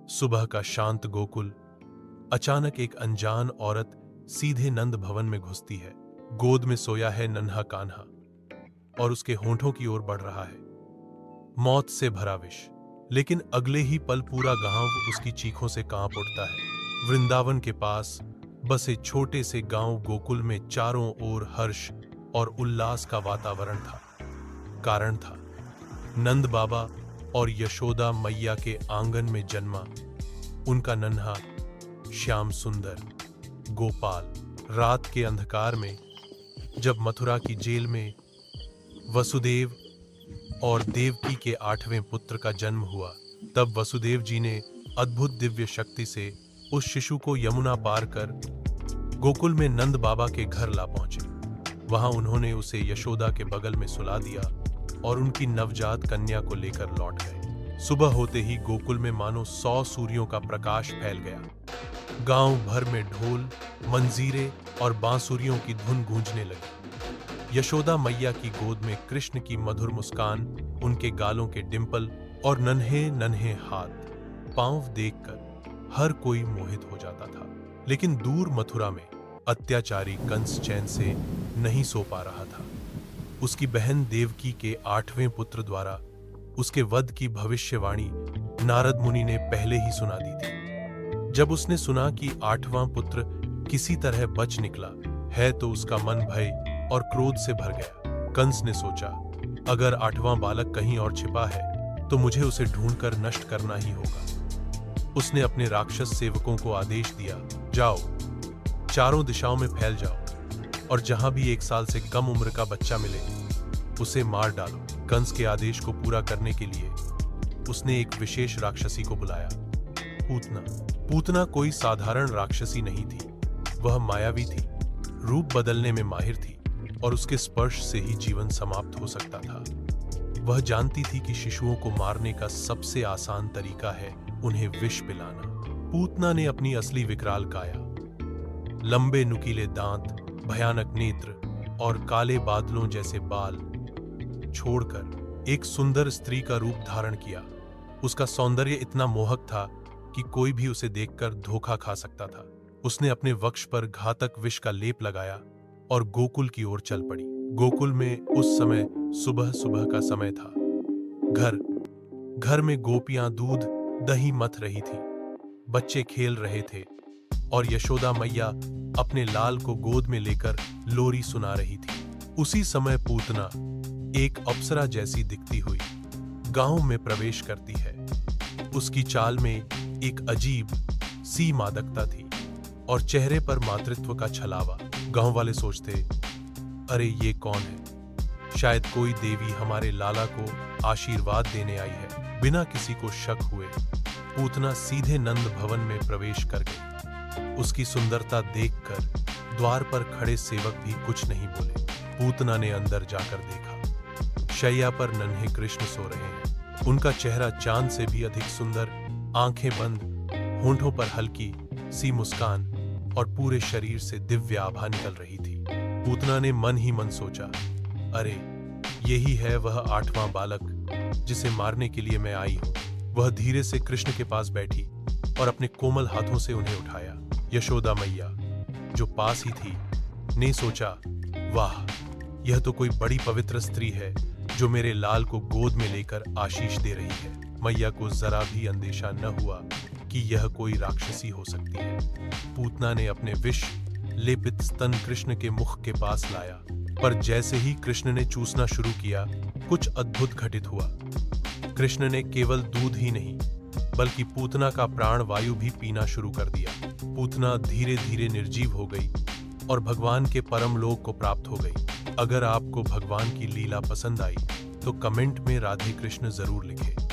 सुबह का शांत गोकुल। अचानक एक अनजान औरत सीधे नंद भवन में घुसती है। गोद में सोया है नन्हा कान्हा और उसके होंठों की ओर बढ़ रहा है मौत से भरा विष। लेकिन अगले ही पल पूरा गांव उसकी चीखों से कांप उठता है। वृंदावन के पास बसे छोटे से गांव गोकुल में चारों ओर हर्ष और उल्लास का वातावरण था। कारण था नंद बाबा और यशोदा मैया के आंगन में जन्मा उनका नन्हा श्याम सुंदर गोपाल। रात के अंधकार में जब मथुरा की जेल में वसुदेव और देवकी के 8वें पुत्र का जन्म हुआ, तब वसुदेव जी ने अद्भुत दिव्य शक्ति से उस शिशु को यमुना पार कर गोकुल में नंद बाबा के घर ला पहुंचे। वहां उन्होंने उसे यशोदा के बगल में सुला दिया और उनकी नवजात कन्या को लेकर लौट गए। सुबह होते ही गोकुल में मानो 100 सूर्यों का प्रकाश फैल गया। गांव भर में ढोल, मंजीरे और बांसुरियों की धुन गूंजने लगी। यशोदा मैया की गोद में कृष्ण की मधुर मुस्कान, उनके गालों के डिंपल और नन्हे नन्हे हाथ पांव देखकर हर कोई मोहित हो जाता था। लेकिन दूर मथुरा में अत्याचारी कंस चैन से नहीं सो पा रहा था। उसकी बहन देवकी के 8वें पुत्र द्वारा उसके वध की भविष्यवाणी नारद मुनि ने पहले ही सुना दी थी। जब उसने सुना कि 8वां पुत्र किसी तरह बच निकला है तो उसका मन भय और क्रोध से भर गया। कंस ने सोचा, अगर 8वां बालक कहीं और छिपा है तो मुझे उसे ढूंढकर नष्ट करना ही होगा। उसने अपने राक्षस सेवकों को आदेश दिया, जाओ, चारों दिशाओं में फैल जाओ और जहां भी 1 साल से कम उम्र का बच्चा मिले उसे मार डालो। कंस के आदेश को पूरा करने के लिए उसने एक विशेष राक्षसी को बुलाया, पूतना। पूतना कोई साधारण राक्षसी नहीं थी, वह मायावी थी, रूप बदलने में माहिर थी और उसके स्पर्श से ही जीवन समाप्त हो सकता था। वह जानती थी कि शिशुओं को मारने का सबसे आसान तरीका है उन्हें विष पिलाना। पूतना ने अपनी असली विकराल काया, लंबे नुकीले दांत, भयानक नेत्र और काले बादलों जैसे बाल छोड़कर एक सुंदर स्त्री का रूप धारण किया। उसका सौंदर्य इतना मोहक था कि कोई भी उसे देखकर धोखा खा सकता था। उसने अपने वक्ष पर घातक विष का लेप लगाया और गोकुल की ओर चल पड़ी। गोकुल में उस समय सुबह सुबह का समय था। घर में गोपियां दूध दही मथ रही थी, बच्चे खेल रहे थे और यशोदा मैया अपने लाल को गोद में लेकर लोरी सुना रही थी। उसी समय पूतना एक अप्सरा जैसी दिखती हुई गांव में प्रवेश करती है। उसकी चाल में एक अजीब सी मादकता थी और चेहरे पर मातृत्व का छलावा। गांव वाले सोचते, अरे ये कौन है? शायद कोई देवी हमारे लाला को आशीर्वाद देने आई है। बिना किसी को शक हुए पूतना सीधे नंद भवन में प्रवेश कर गई। उसकी सुंदरता देखकर द्वार पर खड़े सेवक भी कुछ नहीं बोले। पूतना ने अंदर जाकर देखा, शैया पर नन्हे कृष्ण सो रहे हैं। उनका चेहरा चांद से भी अधिक सुंदर, आंखें बंद, होंठों पर हल्की सी मुस्कान और पूरे शरीर से दिव्य आभा निकल रही थी। पूतना ने मन ही मन सोचा, अरे यही है वह 8वां बालक जिसे मारने के लिए मैं आई हूं। वह धीरे से कृष्ण के पास बैठी और अपने कोमल हाथों से उन्हें उठाया। यशोदा मैया जो पास ही थी ने सोचा, वाह, यह तो कोई बड़ी पवित्र स्त्री है जो मेरे लाल को गोद में लेकर आशीष दे रही है। मैया को जरा भी अंदेशा न हुआ कि यह कोई राक्षसी हो सकती है। पूतना ने अपने विष लेपित स्तन कृष्ण के मुख के पास लाया, पर जैसे ही कृष्ण ने चूसना शुरू किया, कुछ अद्भुत घटित हुआ। कृष्ण ने केवल दूध ही नहीं बल्कि पूतना का प्राण वायु भी पीना शुरू कर दिया। पूतना धीरे धीरे निर्जीव हो गई और भगवान के परम लोक को प्राप्त हो गई। अगर आपको भगवान की लीला पसंद आई तो कमेंट में राधे कृष्ण जरूर लिखें।